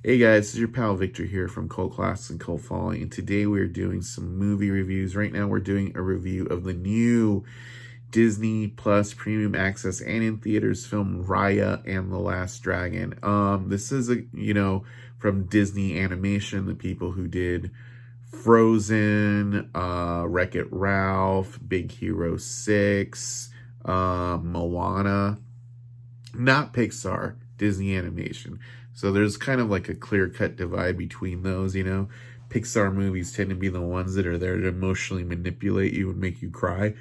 Hey guys, this is your pal Victor here from Cult Classics and Cult Following, and today we're doing some movie reviews. Right now we're doing a review of the new Disney Plus Premium Access and in theaters film Raya and the Last Dragon. This is from Disney Animation, the people who did Frozen, Wreck-It Ralph, Big Hero 6, Moana. Not Pixar, Disney Animation. So there's kind of like a clear-cut divide between those, Pixar movies tend to be the ones that are there to emotionally manipulate you and make you cry.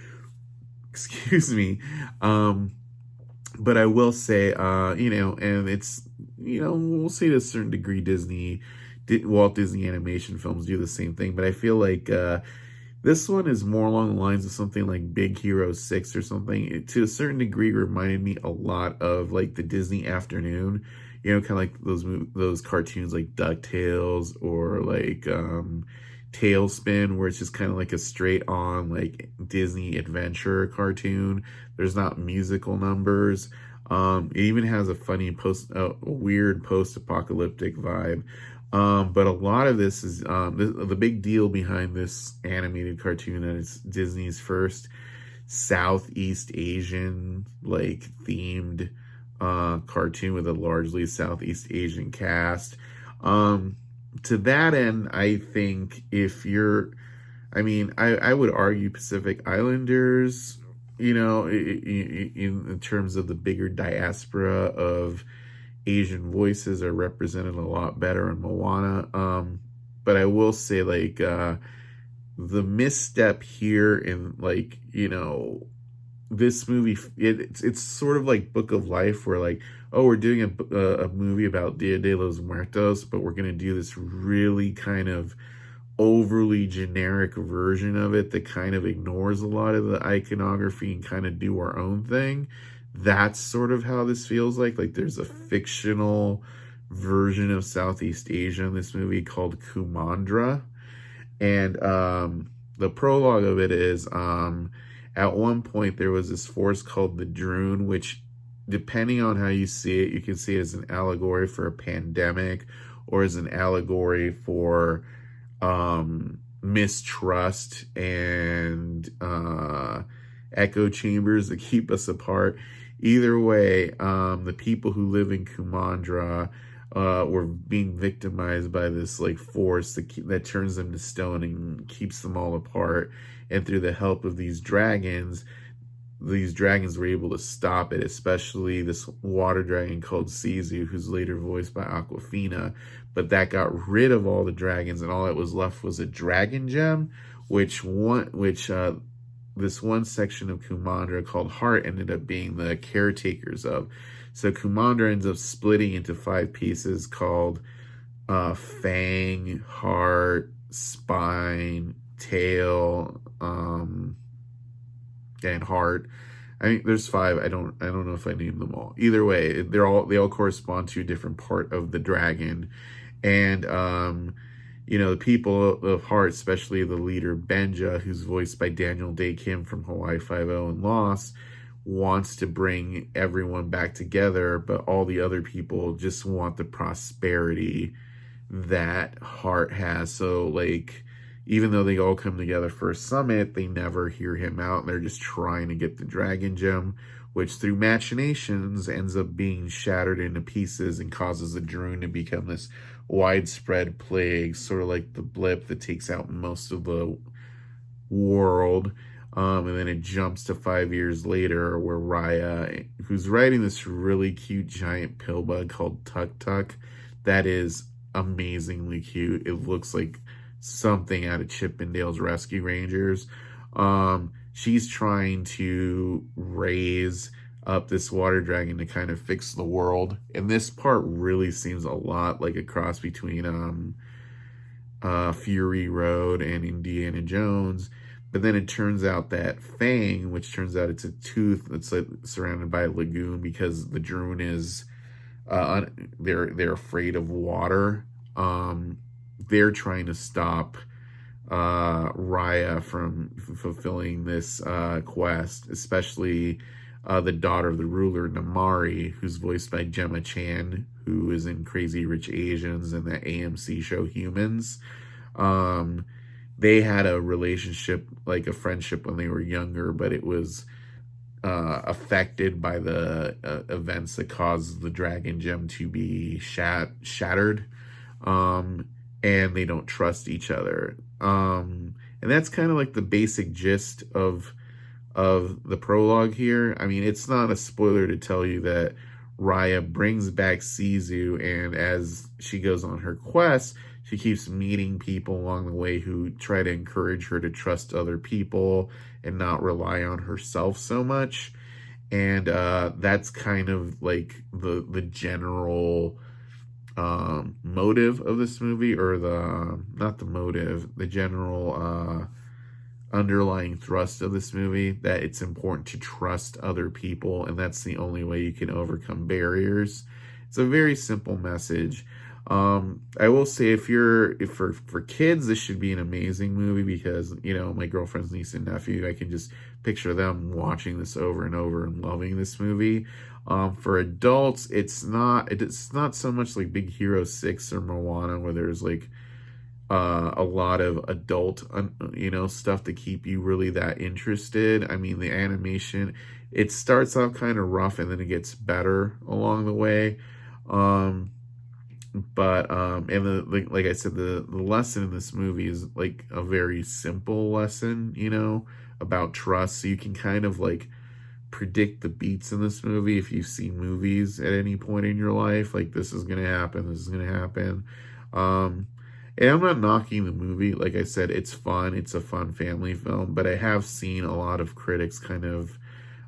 Excuse me. But I will say, and it's, we'll say to a certain degree Walt Disney Animation films do the same thing, but I feel like this one is more along the lines of something like Big Hero 6 or something. It, to a certain degree, reminded me a lot of like the Disney Afternoon, kind of like those cartoons like DuckTales or like Tailspin, where it's just kind of like a straight on like Disney adventure cartoon. There's not musical numbers. It even has a funny weird post-apocalyptic vibe. But a lot of this is the big deal behind this animated cartoon that it's Disney's first Southeast Asian like themed cartoon with a largely Southeast Asian cast. To that end, I think I would argue Pacific Islanders, in terms of the bigger diaspora of Asian voices are represented a lot better in Moana. But I will say the misstep here in this movie, it's sort of like Book of Life, where like, oh, we're doing a movie about Dia de los Muertos, but we're gonna do this really kind of overly generic version of it that kind of ignores a lot of the iconography and kind of do our own thing. That's sort of how this feels like. Like there's a fictional version of Southeast Asia in this movie called Kumandra. And the prologue of it is at one point there was this force called the Druun, which depending on how you see it, you can see it as an allegory for a pandemic or as an allegory for mistrust and echo chambers that keep us apart. Either way, the people who live in Kumandra were being victimized by this like force that turns them to stone and keeps them all apart. And through the help of these dragons were able to stop it, especially this water dragon called Sisu, who's later voiced by Awkwafina. But that got rid of all the dragons, and all that was left was a dragon gem, which this one section of Kumandra called Heart ended up being the caretakers of. So Kumandra ends up splitting into 5 pieces called Fang, Heart, Spine, Tail, and Heart. I mean, there's 5. I don't know if I named them all. Either way, they all correspond to a different part of the dragon. And the people of Heart, especially the leader Benja, who's voiced by Daniel Day Kim from Hawaii Five-0 and Lost, wants to bring everyone back together, but all the other people just want the prosperity that Heart has. So like, even though they all come together for a summit, they never hear him out. They're just trying to get the dragon gem, which through machinations ends up being shattered into pieces and causes the Druun to become this widespread plague, sort of like the blip that takes out most of the world. And then it jumps to 5 years later where Raya, who's riding this really cute giant pill bug called Tuk Tuk, that is amazingly cute. It looks like something out of Chippendale's Rescue Rangers. She's trying to raise up this water dragon to kind of fix the world. And this part really seems a lot like a cross between Fury Road and Indiana Jones. But then it turns out that Fang, which turns out it's a tooth that's like surrounded by a lagoon because the Druun is they're afraid of water. They're trying to stop Raya from fulfilling this quest, especially the daughter of the ruler, Namari, who's voiced by Gemma Chan, who is in Crazy Rich Asians and the AMC show Humans. They had a relationship, like a friendship when they were younger, but it was affected by the events that caused the dragon gem to be shattered. And they don't trust each other. And that's kind of like the basic gist of the prologue here. I mean, it's not a spoiler to tell you that Raya brings back Sisu, and as she goes on her quest, she keeps meeting people along the way who try to encourage her to trust other people and not rely on herself so much. And that's kind of like the general motive of this movie, or the general underlying thrust of this movie, that it's important to trust other people, and that's the only way you can overcome barriers. It's a very simple message. I will say, if for kids, this should be an amazing movie, because, you know, my girlfriend's niece and nephew, I can just picture them watching this over and over and loving this movie. For adults, it's not so much like Big Hero 6 or Moana, where there's like a lot of adult, stuff to keep you really that interested. I mean, the animation, it starts out kind of rough and then it gets better along the way. Like I said, the lesson in this movie is like a very simple lesson, about trust. So you can kind of like predict the beats in this movie if you've seen movies at any point in your life. Like, this is gonna happen, this is gonna happen. And I'm not knocking the movie. Like I said, it's fun. It's a fun family film. But I have seen a lot of critics kind of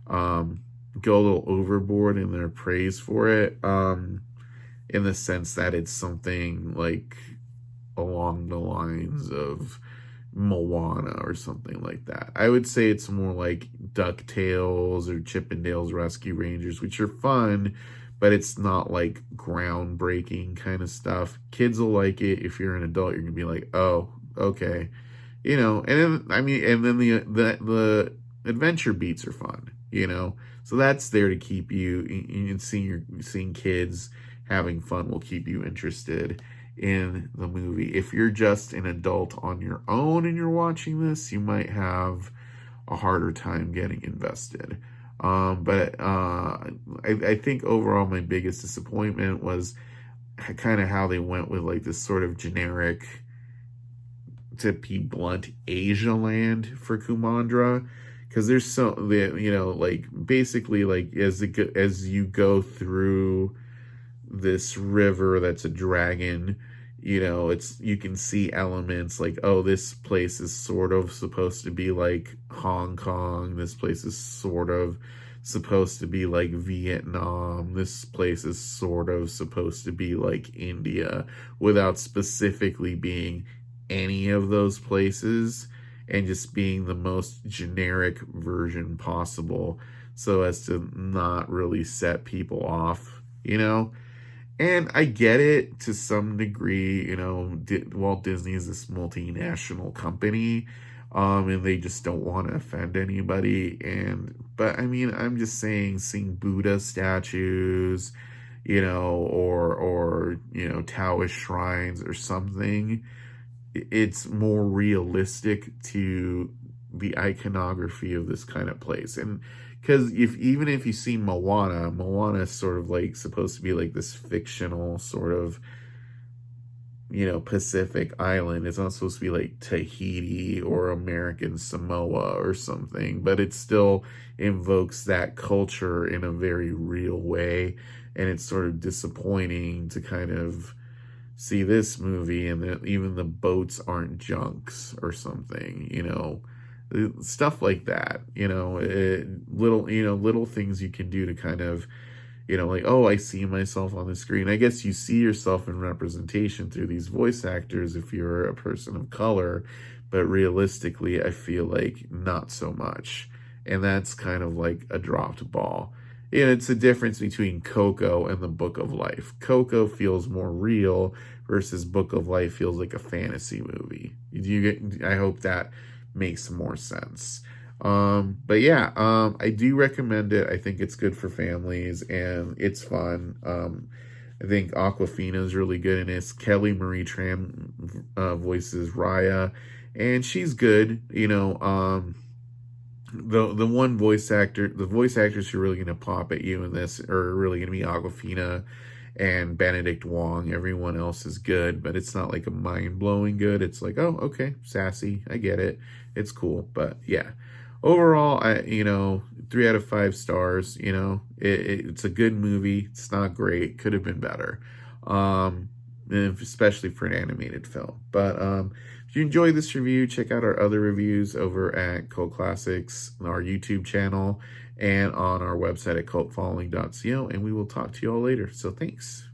go a little overboard in their praise for it, in the sense that it's something like along the lines of Moana or something like that. I would say it's more like DuckTales or Chippendales Rescue Rangers, which are fun, but it's not like groundbreaking kind of stuff. Kids will like it. If you're an adult, you're gonna be like, oh, okay, And then, and then the adventure beats are fun, So that's there to keep you. And seeing kids having fun will keep you interested in the movie. If you're just an adult on your own and you're watching this, you might have a harder time getting invested. But I think overall my biggest disappointment was kind of how they went with like this sort of generic, to be blunt, Asia land for Kumandra, because there's like basically like as you go through this river that's a dragon, you can see elements like, oh, this place is sort of supposed to be like Hong Kong, this place is sort of supposed to be like Vietnam, this place is sort of supposed to be like India, without specifically being any of those places, and just being the most generic version possible, so as to not really set people off, And I get it to some degree, Walt Disney is this multinational company, and they just don't want to offend anybody. But I mean, I'm just saying, seeing Buddha statues, or Taoist shrines or something, it's more realistic to the iconography of this kind of place. And because even if you see Moana is sort of like supposed to be like this fictional sort of, Pacific island. It's not supposed to be like Tahiti or American Samoa or something, but it still invokes that culture in a very real way. And it's sort of disappointing to kind of see this movie and that even the boats aren't junks or something, stuff like that, little things you can do to kind of, like, oh, I see myself on the screen. I guess you see yourself in representation through these voice actors if you're a person of color, but realistically, I feel like not so much. And that's kind of like a dropped ball. It's a difference between Coco and the Book of Life. Coco feels more real versus Book of Life feels like a fantasy movie. I hope that makes more sense. But yeah, I do recommend it. I think it's good for families and it's fun. I think Aquafina is really good in it. Kelly Marie Tran voices Raya, and she's good. The one voice actor, the voice actors who are really gonna pop at you in this are really gonna be Aquafina and Benedict Wong. Everyone else is good, but it's not like a mind blowing good. It's like, oh, okay, sassy, I get it, it's cool. But yeah, overall, 3 out of 5 stars. It's a good movie. It's not great. Could have been better, um, especially for an animated film. But if you enjoyed this review, check out our other reviews over at Cult Classics, our YouTube channel, and on our website at cultfollowing.co. And we will talk to you all later. So thanks.